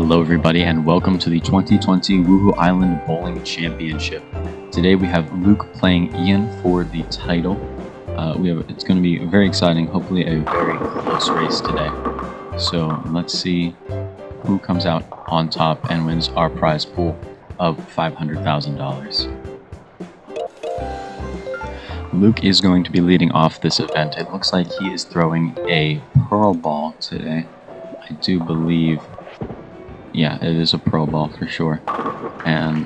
Hello everybody and welcome to the 2020 Wuhu Island Bowling Championship. Today we have Luke playing Ian for the title. It's going to be very exciting, hopefully a very close race today. So let's see who comes out on top and wins our prize pool of $500,000. Luke is going to be leading off this event. It looks like he is throwing a pearl ball today. I do believe, yeah, it is a pearl ball for sure. And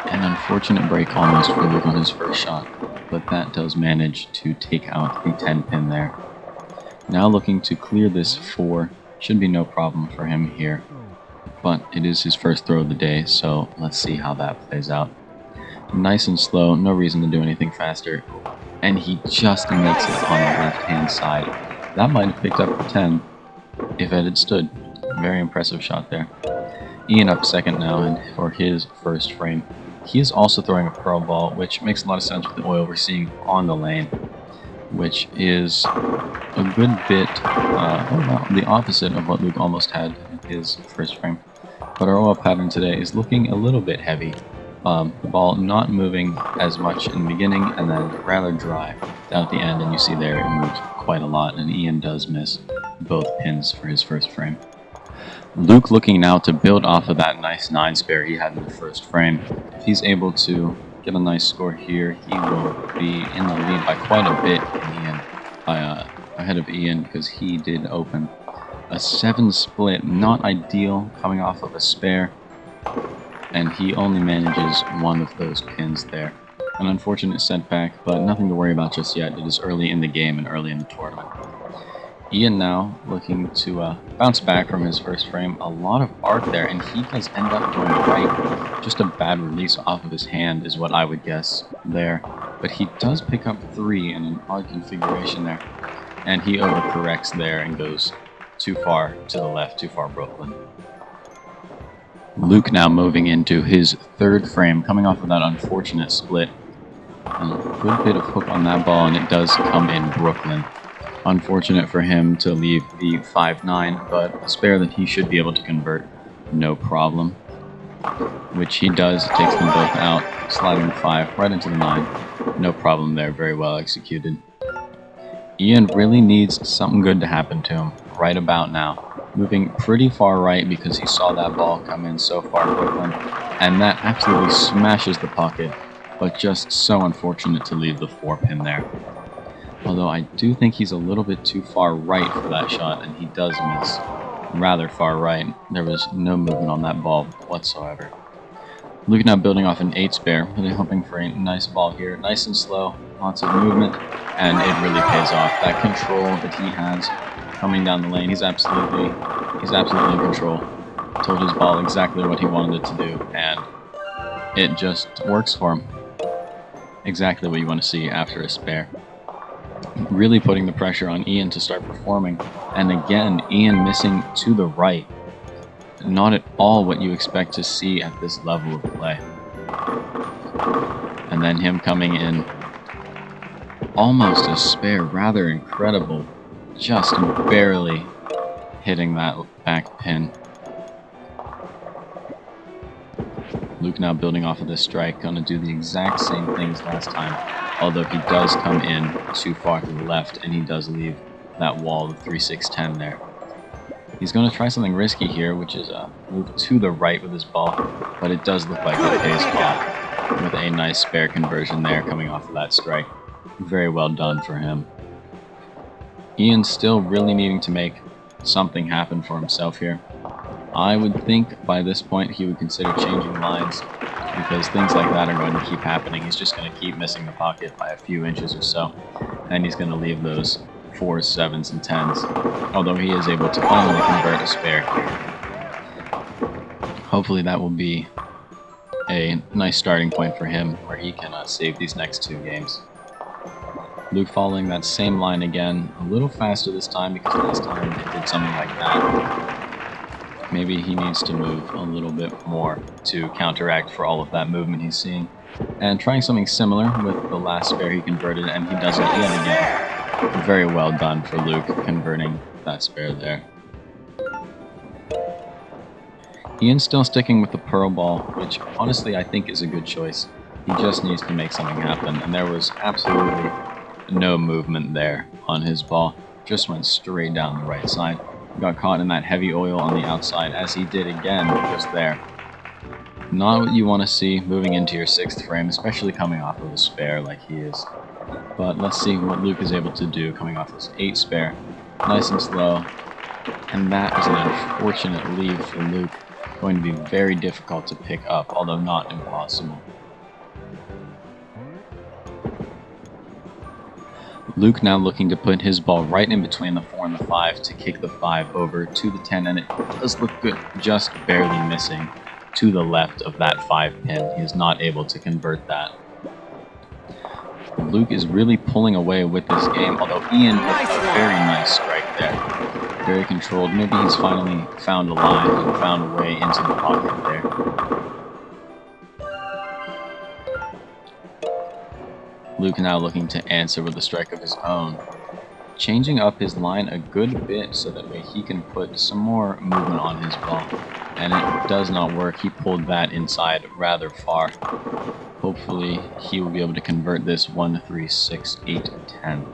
an unfortunate break almost for Luke on his first shot, but that does manage to take out the 10 pin there. Now looking to clear this 4, should be no problem for him here. But it is his first throw of the day, so let's see how that plays out. Nice and slow, no reason to do anything faster. And he just makes it on the left-hand side. That might have picked up the 10 if it had stood. Very impressive shot there. Ian up second now, and for his first frame. He is also throwing a pearl ball, which makes a lot of sense with the oil we're seeing on the lane, which is a good bit the opposite of what Luke almost had in his first frame. But our oil pattern today is looking a little bit heavy. The ball not moving as much in the beginning and then rather dry down at the end, and you see there it moves quite a lot, and Ian does miss both pins for his first frame. Luke looking now to build off of that nice 9 spare he had in the first frame. If he's able to get a nice score here, he will be in the lead by quite a bit ahead of Ian, because he did open a 7 split, not ideal coming off of a spare, and he only manages one of those pins there. An unfortunate setback, but nothing to worry about just yet. It is early in the game and early in the tournament. Ian now looking to bounce back from his first frame. A lot of arc there, and he does end up going right. Just a bad release off of his hand is what I would guess there. But he does pick up 3 in an odd configuration there. And he overcorrects there and goes too far to the left, too far Brooklyn. Luke now moving into his third frame, coming off of that unfortunate split. A good bit of hook on that ball, and it does come in Brooklyn. Unfortunate for him to leave the 5-9, but a spare that he should be able to convert no problem. Which he does, takes them both out, sliding the 5 right into the 9. No problem there, very well executed. Ian really needs something good to happen to him right about now. Moving pretty far right because he saw that ball come in so far Brooklyn, and that absolutely smashes the pocket, but just so unfortunate to leave the 4 pin there. Although I do think he's a little bit too far right for that shot, and he does miss rather far right. There was no movement on that ball whatsoever. Luke now building off an 8 spare, really hoping for a nice ball here. Nice and slow, lots of movement, and it really pays off. That control that he has coming down the lane, he's absolutely in control. Told his ball exactly what he wanted it to do, and it just works for him. Exactly what you want to see after a spare. Really putting the pressure on Ian to start performing, and again Ian missing to the right. Not at all what you expect to see at this level of play. And then him coming in almost a spare, rather incredible, just barely hitting that back pin. Luke now building off of this strike, gonna do the exact same things last time, although he does come in too far to the left, and he does leave that wall of 3-6-10 there. He's going to try something risky here, which is move to the right with his ball, but it does look like it pays off with a nice spare conversion there coming off of that strike. Very well done for him. Ian's still really needing to make something happen for himself here. I would think by this point he would consider changing lines, because things like that are going to keep happening. He's just going to keep missing the pocket by a few inches or so, and he's going to leave those 4s, 7s, and 10s, although he is able to finally convert a spare here. Hopefully that will be a nice starting point for him, where he can save these next 2 games. Luke following that same line again, a little faster this time, because last time it did something like that. Maybe he needs to move a little bit more to counteract for all of that movement he's seeing. And trying something similar with the last spare he converted, and he does it yet again. Very well done for Luke converting that spare there. Ian's still sticking with the pearl ball, which honestly I think is a good choice. He just needs to make something happen, and there was absolutely no movement there on his ball. Just went straight down the right side. Got caught in that heavy oil on the outside, as he did again just there. Not what you want to see moving into your 6th frame, especially coming off of a spare like he is. But let's see what Luke is able to do coming off this 8 spare. Nice and slow. And that is an unfortunate leave for Luke. Going to be very difficult to pick up, although not impossible. Luke now looking to put his ball right in between the 4 and the 5 to kick the 5 over to the 10, and it does look good, just barely missing to the left of that 5 pin. He is not able to convert that. Luke is really pulling away with this game, although Ian hit a very nice strike there. Very controlled. Maybe he's finally found a line and found a way into the pocket there. Luke now looking to answer with a strike of his own. Changing up his line a good bit so that way he can put some more movement on his ball. And it does not work. He pulled that inside rather far. Hopefully he will be able to convert this 1, 3, 6, 8, 10.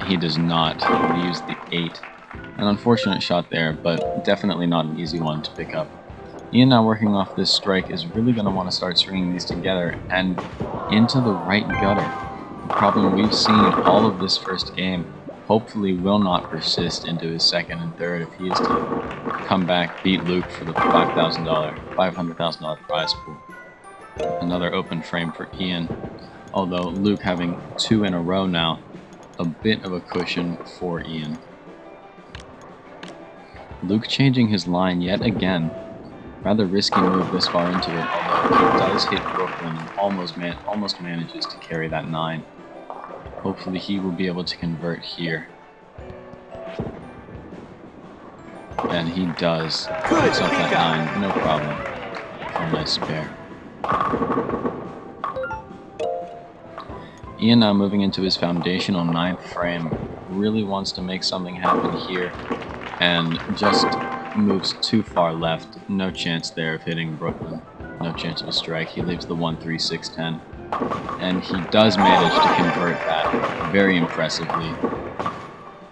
He does not. He used the 8. An unfortunate shot there, but definitely not an easy one to pick up. Ian now working off this strike is really going to want to start stringing these together and into the right gutter. The problem we've seen all of this first game hopefully will not persist into his 2nd and 3rd if he is to come back, beat Luke for the $500,000 prize pool. Another open frame for Ian, although Luke having 2 in a row now, a bit of a cushion for Ian. Luke changing his line yet again. Rather risky move this far into it, although he does hit Brooklyn and almost manages to carry that 9. Hopefully he will be able to convert here. And he does. Picks up that 9, no problem. For a nice spare. Ian now moving into his foundational 9th frame. Really wants to make something happen here. And just moves too far left. No chance there of hitting Brooklyn. No chance of a strike. He leaves the 1, 3, 6, 10. And he does manage to convert that very impressively.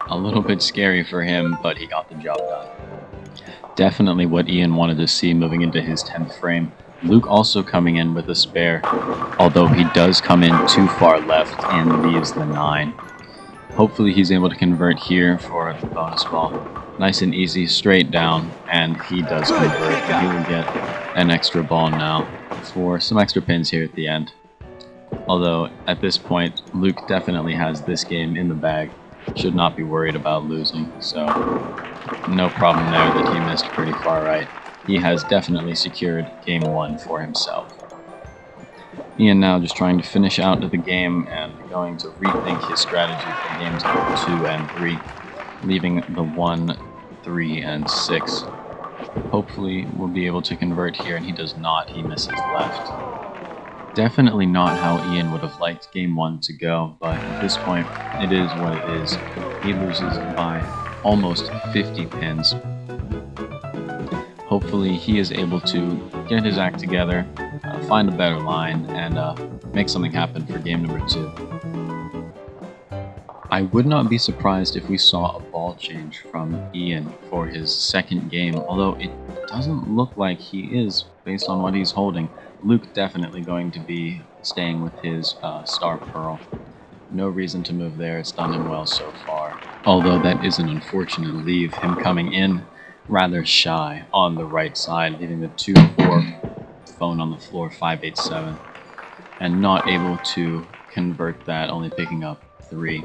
A little bit scary for him, but he got the job done. Definitely what Ian wanted to see moving into his 10th frame. Luke also coming in with a spare, although he does come in too far left and leaves the 9. Hopefully he's able to convert here for the bonus ball. Nice and easy, straight down, and he does convert, and he will get an extra ball now for some extra pins here at the end. Although, at this point, Luke definitely has this game in the bag. Should not be worried about losing, so no problem there that he missed pretty far right. He has definitely secured game 1 for himself. Ian now just trying to finish out the game and going to rethink his strategy for games number 2 and 3, leaving the 1, 3, and 6. Hopefully we'll be able to convert here, and he does not. He misses left. Definitely not how Ian would have liked game 1 to go, but at this point, it is what it is. He loses by almost 50 pins. Hopefully he is able to get his act together, find a better line, and make something happen for game number 2. I would not be surprised if we saw a ball change from Ian for his 2nd game, although it doesn't look like he is based on what he's holding. Luke definitely going to be staying with his Star Pearl. No reason to move there, it's done him well so far. Although that is an unfortunate leave, him coming in rather shy on the right side, leaving the 2-4 phone on the floor, 5-8-7, and not able to convert that, only picking up 3.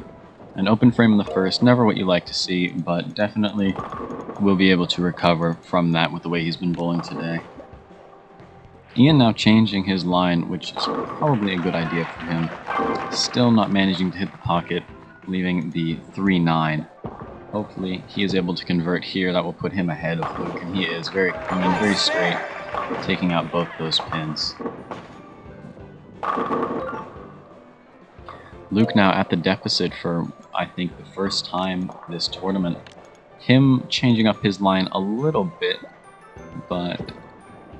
An open frame in the first, never what you like to see, but definitely will be able to recover from that with the way he's been bowling today. Ian now changing his line, which is probably a good idea for him. Still not managing to hit the pocket, leaving the 3-9. Hopefully he is able to convert here. That will put him ahead of Luke, and he is very clean, very straight, taking out both those pins. Luke now at the deficit for, I think, the first time this tournament. Him changing up his line a little bit, but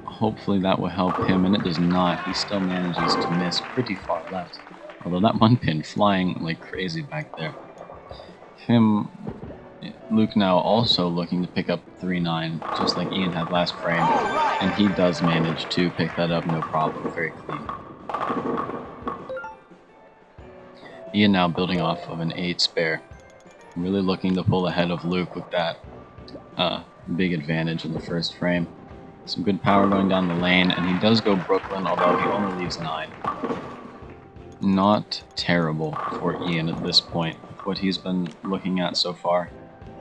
hopefully that will help him, and it does not. He still manages to miss pretty far left, although that one pin flying like crazy back there. Luke now also looking to pick up 3-9, just like Ian had last frame, and he does manage to pick that up no problem, very clean. Ian now building off of an 8 spare, really looking to pull ahead of Luke with that big advantage in the first frame. Some good power going down the lane, and he does go Brooklyn, although he only leaves 9. Not terrible for Ian at this point. With what he's been looking at so far,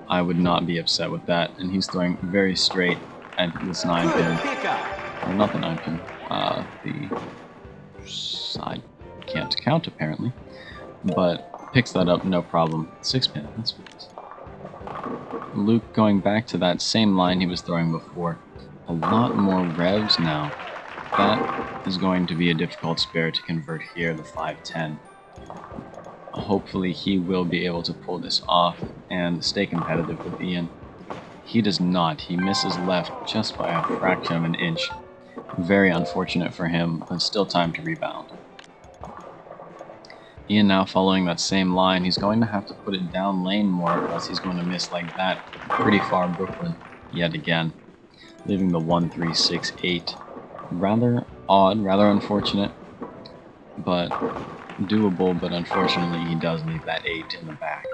I would not be upset with that, and he's throwing very straight at this 9 pin. Or not the 9 pin, the side can't count apparently, but picks that up no problem. 6 pin, that's good. Luke going back to that same line he was throwing before. A lot more revs now. That is going to be a difficult spare to convert here, the 5-10. Hopefully he will be able to pull this off and stay competitive with Ian. He does not. He misses left just by a fraction of an inch. Very unfortunate for him, but still time to rebound. Ian now following that same line. He's going to have to put it down lane more, or else he's going to miss like that pretty far Brooklyn yet again, leaving the 1-3-6-8. Rather odd, rather unfortunate, but doable, but unfortunately he does leave that 8 in the back.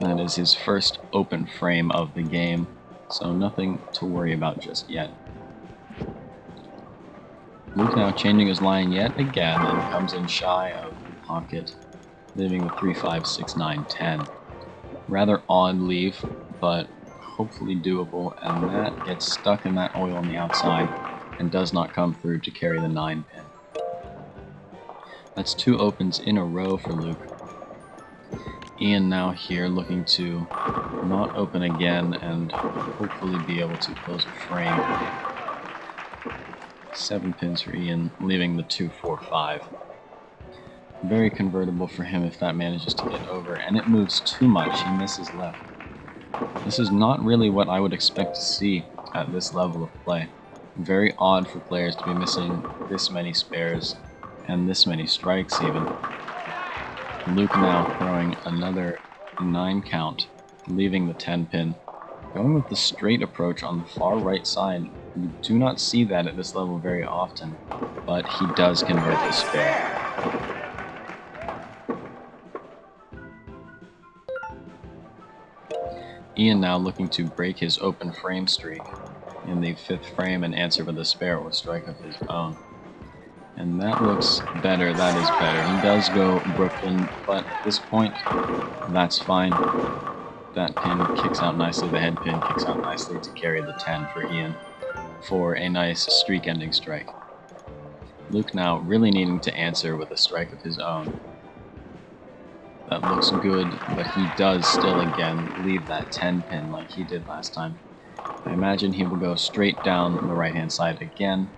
That is his first open frame of the game, so nothing to worry about just yet. Luke now changing his line yet again and comes in shy of pocket, leaving the 3-5-6-9-10. Rather odd leave, but hopefully doable, and that gets stuck in that oil on the outside and does not come through to carry the 9 pin. That's 2 opens in a row for Luke. Ian now here looking to not open again and hopefully be able to close a frame. 7 pins for Ian, leaving the 2-4-5. Very convertible for him if that manages to get over, and it moves too much. He misses left. This is not really what I would expect to see at this level of play. Very odd for players to be missing this many spares and this many strikes even. Luke now throwing another 9 count, leaving the 10 pin. Going with the straight approach on the far right side. You do not see that at this level very often, but he does convert the spare. Ian now looking to break his open frame streak in the 5th frame and answer with a spare or strike of his own. And that looks better, that is better. He does go Brooklyn, but at this point, that's fine. That pin kicks out nicely, the head pin kicks out nicely to carry the 10 for Ian for a nice streak-ending strike. Luke now really needing to answer with a strike of his own. That looks good, but he does still again leave that 10 pin like he did last time. I imagine he will go straight down the right-hand side again.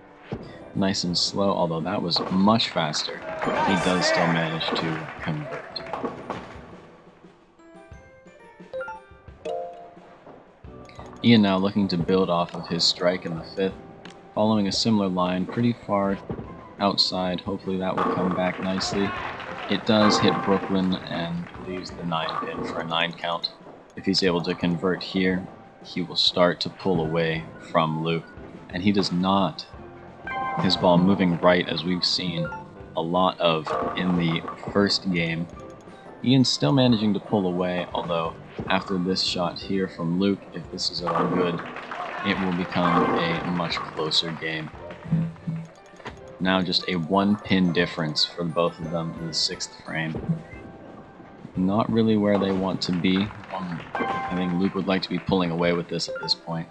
Nice and slow, although that was much faster. He does still manage to convert. Ian now looking to build off of his strike in the 5th, following a similar line pretty far outside. Hopefully that will come back nicely. It does hit Brooklyn and leaves the 9 pin for a 9 count. If he's able to convert here, he will start to pull away from Luke, and he does not. His ball moving right, as we've seen a lot of in the first game. Ian's still managing to pull away, although after this shot here from Luke, if this is all good, it will become a much closer game. Now just a 1 pin difference for both of them in the 6th frame. Not really where they want to be. I think Luke would like to be pulling away with this at this point,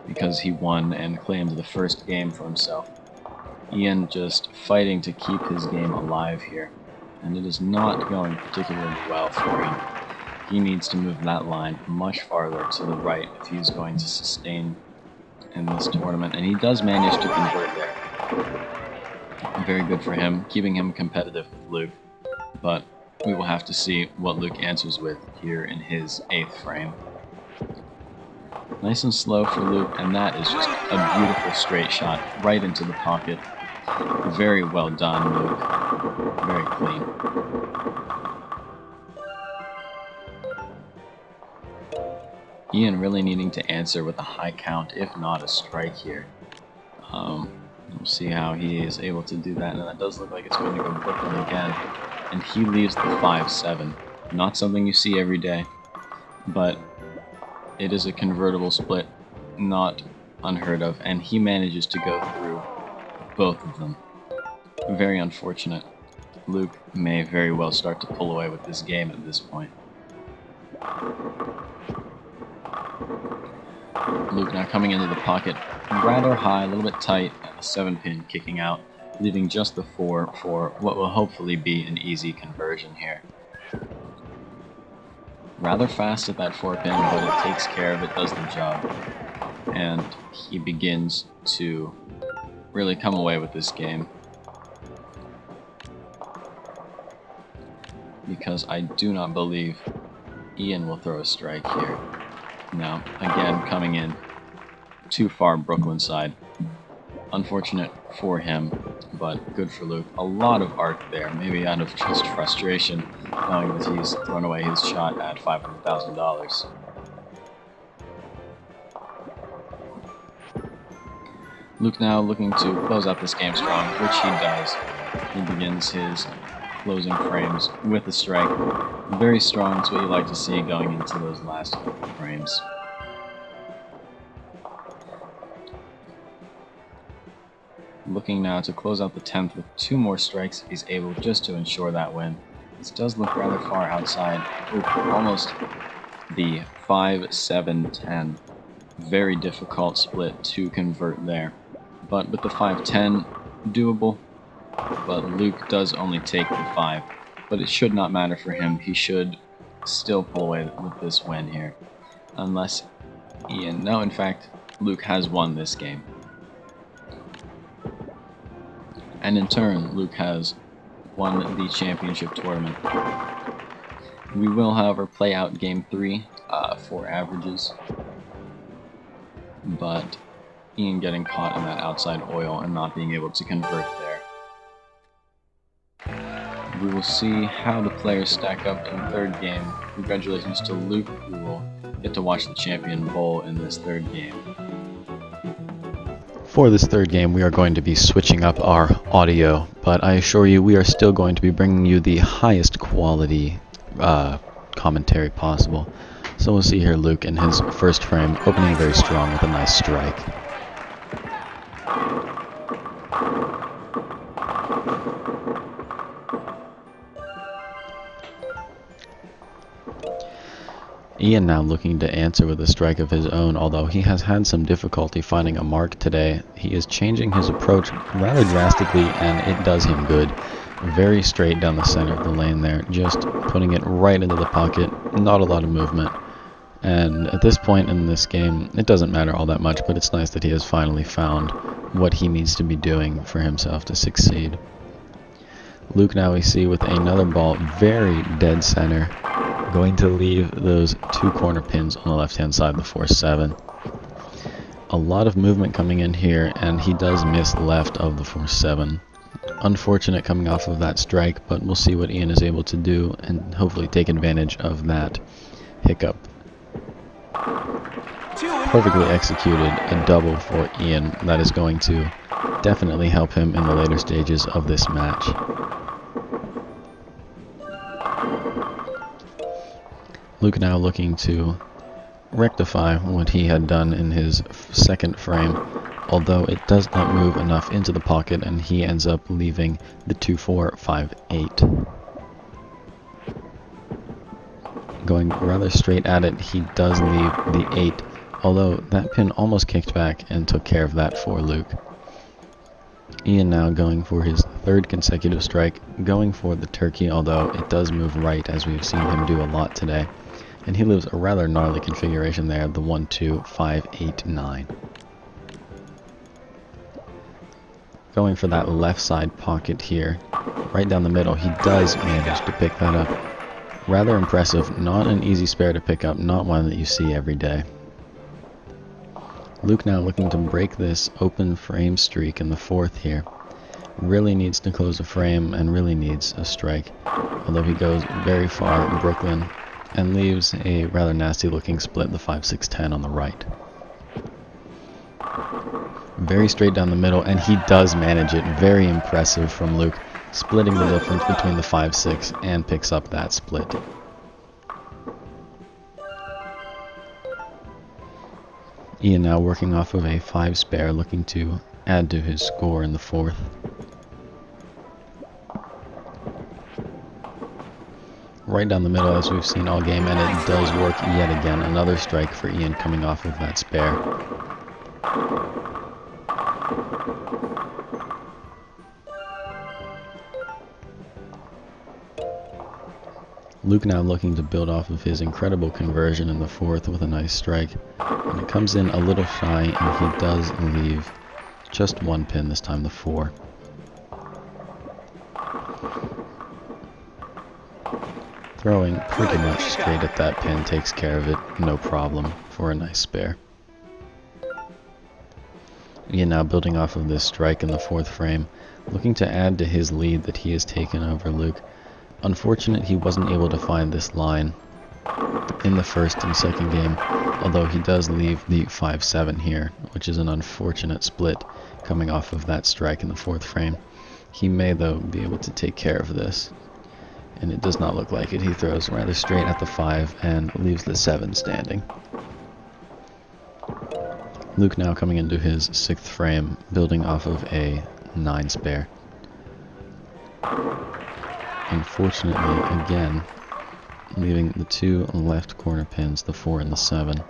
because he won and claimed the first game for himself. Ian just fighting to keep his game alive here, and it is not going particularly well for him. He needs to move that line much farther to the right if he's going to sustain in this tournament, and he does manage to convert there. Very good for him, keeping him competitive with Luke, but we will have to see what Luke answers with here in his 8th frame. Nice and slow for Luke, and that is just a beautiful straight shot right into the pocket. Very well done, Luke. Very clean. Ian really needing to answer with a high count, if not a strike here. We'll see how he is able to do that, and that does look like it's going to go Brooklyn again. And he leaves the 5-7. Not something you see every day, but it is a convertible split, not unheard of, and he manages to go through both of them. Very unfortunate. Luke may very well start to pull away with this game at this point. Luke now coming into the pocket rather high, a little bit tight, and the 7-pin kicking out, leaving just the 4 for what will hopefully be an easy conversion here. Rather fast at that 4-pin, but it takes care of it, does the job. And he begins to really come away with this game. Because I do not believe Ian will throw a strike here. Now, again, coming in too far Brooklyn side. Unfortunate for him, but good for Luke. A lot of arc there, maybe out of just frustration, knowing that he's thrown away his shot at $500,000. Luke now looking to close out this game strong, which he does. He begins his closing frames with a strike. Very strong, it's what you like to see going into those last couple frames. Looking now to close out the 10th with 2 more strikes if he's able, just to ensure that win. This does look rather far outside. Almost the 5-7-10. Very difficult split to convert there. But with the 5-10, doable. But Luke does only take the 5. But it should not matter for him. He should still pull away with this win here. Unless Ian... No, in fact, Luke has won this game. And in turn, Luke has won the championship tournament. We will, however, play out Game 3 for averages. But Ian getting caught in that outside oil and not being able to convert there. We will see how the players stack up in the third game. Congratulations to Luke, who will get to watch the champion bowl in this third game. For this third game, we are going to be switching up our audio, but I assure you we are still going to be bringing you the highest quality commentary possible. So we'll see here Luke in his first frame, opening very strong with a nice strike. Ian now looking to answer with a strike of his own, although he has had some difficulty finding a mark today. He is changing his approach rather drastically, and it does him good. Very straight down the center of the lane there, just putting it right into the pocket, not a lot of movement. And at this point in this game, it doesn't matter all that much, but it's nice that he has finally found what he needs to be doing for himself to succeed. Luke now we see with another ball very dead center, going to leave those 2 corner pins on the left-hand side of the 4-7. A lot of movement coming in here, and he does miss left of the 4-7. Unfortunate coming off of that strike, but we'll see what Ian is able to do and hopefully take advantage of that hiccup. Perfectly executed, a double for Ian. That is going to definitely help him in the later stages of this match. Luke now looking to rectify what he had done in his second frame, although it does not move enough into the pocket and he ends up leaving the 2-4-5-8. Going rather straight at it, he does leave the 8, although that pin almost kicked back and took care of that for Luke. Ian now going for his third consecutive strike, going for the turkey, although it does move right as we've seen him do a lot today. And he leaves a rather gnarly configuration there, the 1-2-5-8-9. Going for that left side pocket here, right down the middle, he does manage to pick that up. Rather impressive, not an easy spare to pick up, not one that you see every day. Luke now looking to break this open frame streak in the 4th here. Really needs to close a frame and really needs a strike, although he goes very far in Brooklyn and leaves a rather nasty looking split, the 5-6-10 on the right. Very straight down the middle, and he does manage it. Very impressive from Luke, splitting the difference between the 5-6 and picks up that split. Ian now working off of a 5 spare, looking to add to his score in the 4th. Right down the middle, as we've seen all game, and it does work yet again. Another strike for Ian coming off of that spare. Luke now looking to build off of his incredible conversion in the 4th with a nice strike. And it comes in a little shy, and he does leave just 1 pin, this time the 4. Throwing pretty much straight at that pin takes care of it, no problem, for a nice spare. Ian now building off of this strike in the 4th frame, looking to add to his lead that he has taken over Luke. Unfortunate he wasn't able to find this line in the 1st and 2nd game, although he does leave the 5-7 here, which is an unfortunate split coming off of that strike in the 4th frame. He may, though, be able to take care of this. And it does not look like it. He throws rather straight at the 5 and leaves the 7 standing. Luke now coming into his 6th frame, building off of a 9 spare. Unfortunately, again, leaving the 2 left corner pins, the 4 and the 7.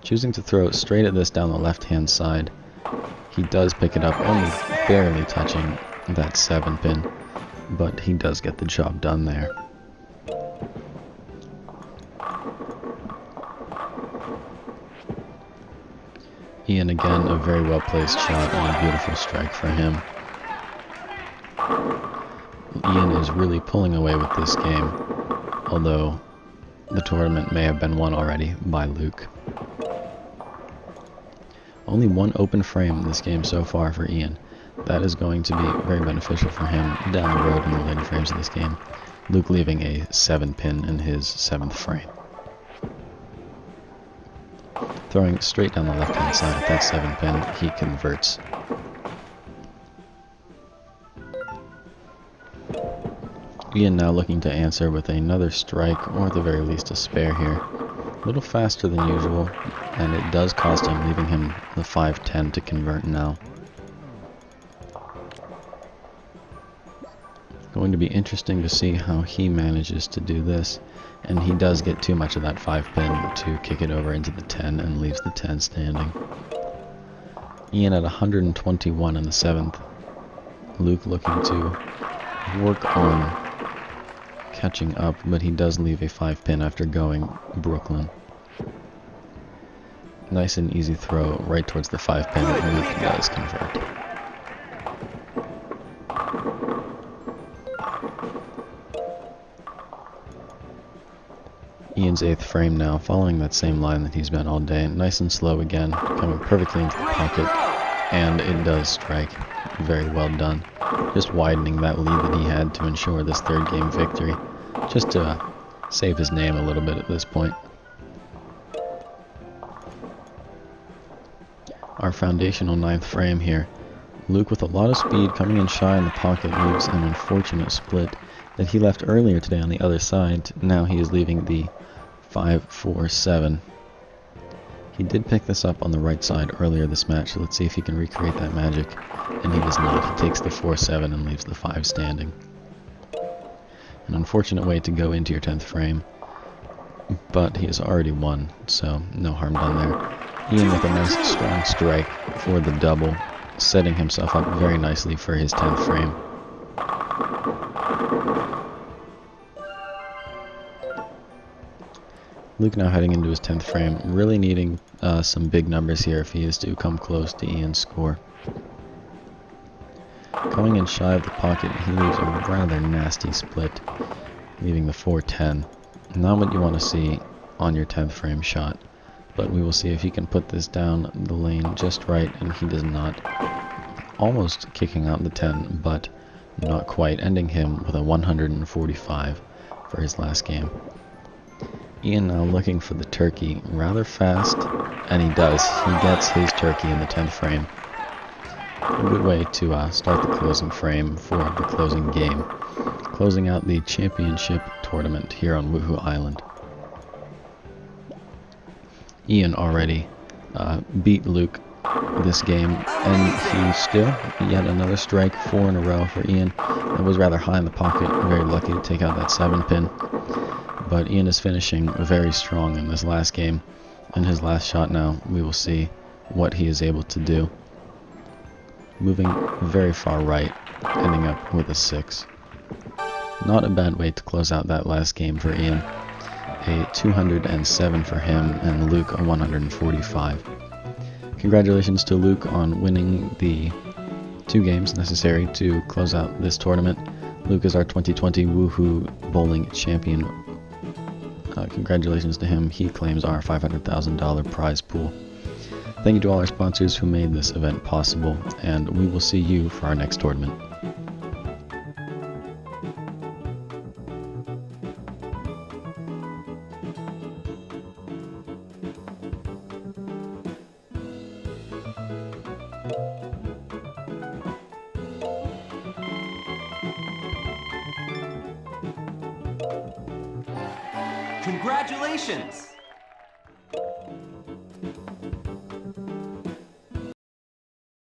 Choosing to throw straight at this down the left-hand side. He does pick it up, only barely touching that 7 pin. But he does get the job done there. Ian again, a very well placed shot and a beautiful strike for him. Ian is really pulling away with this game, although the tournament may have been won already by Luke. Only 1 open frame in this game so far for Ian. That is going to be very beneficial for him down the road in the later frames of this game. Luke leaving a 7 pin in his 7th frame. Throwing straight down the left-hand side at that 7 pin, he converts. Ian now looking to answer with another strike, or at the very least a spare here. A little faster than usual, and it does cost him, leaving him the 5-10 to convert now. Going to be interesting to see how he manages to do this, and he does get too much of that 5 pin to kick it over into the 10 and leaves the 10 standing. Ian at 121 in the 7th. Luke looking to work on catching up, but he does leave a 5 pin after going Brooklyn. Nice and easy throw right towards the 5 pin, and Luke does convert. Ian's 8th frame now, following that same line that he's been all day. Nice and slow again, coming perfectly into the pocket, and it does strike. Very well done. Just widening that lead that he had to ensure this 3rd game victory, just to save his name a little bit at this point. Our foundational 9th frame here. Luke with a lot of speed, coming in shy in the pocket, leaves an unfortunate split that he left earlier today on the other side. Now he is leaving the 5-4-7. He did pick this up on the right side earlier this match, so let's see if he can recreate that magic. And he does not. He takes the 4-7 and leaves the 5 standing. An unfortunate way to go into your 10th frame, but he has already won, so no harm done there. Ian with a nice strong strike for the double, setting himself up very nicely for his 10th frame. Luke now heading into his 10th frame, really needing some big numbers here if he is to come close to Ian's score. Coming in shy of the pocket, he leaves a rather nasty split, leaving the 4-10. Not what you want to see on your 10th frame shot. but we will see if he can put this down the lane just right, and he does not. Almost kicking out the 10, but not quite, ending him with a 145 for his last game. Ian now looking for the turkey rather fast, and he does. He gets his turkey in the 10th frame. A good way to start the closing frame for the closing game. Closing out the championship tournament here on Wuhu Island. Ian already beat Luke this game, and he still, yet another strike, 4 in a row for Ian. That was rather high in the pocket, very lucky to take out that 7-pin. But Ian is finishing very strong in this last game. In his last shot now, we will see what he is able to do. Moving very far right, ending up with a 6. Not a bad way to close out that last game for Ian. A 207 for him, and Luke a 145. Congratulations to Luke on winning the 2 games necessary to close out this tournament. Luke is our 2020 Wuhu Bowling Champion. Congratulations to him. He claims our $500,000 prize pool. Thank you to all our sponsors who made this event possible, and we will see you for our next tournament. Congratulations!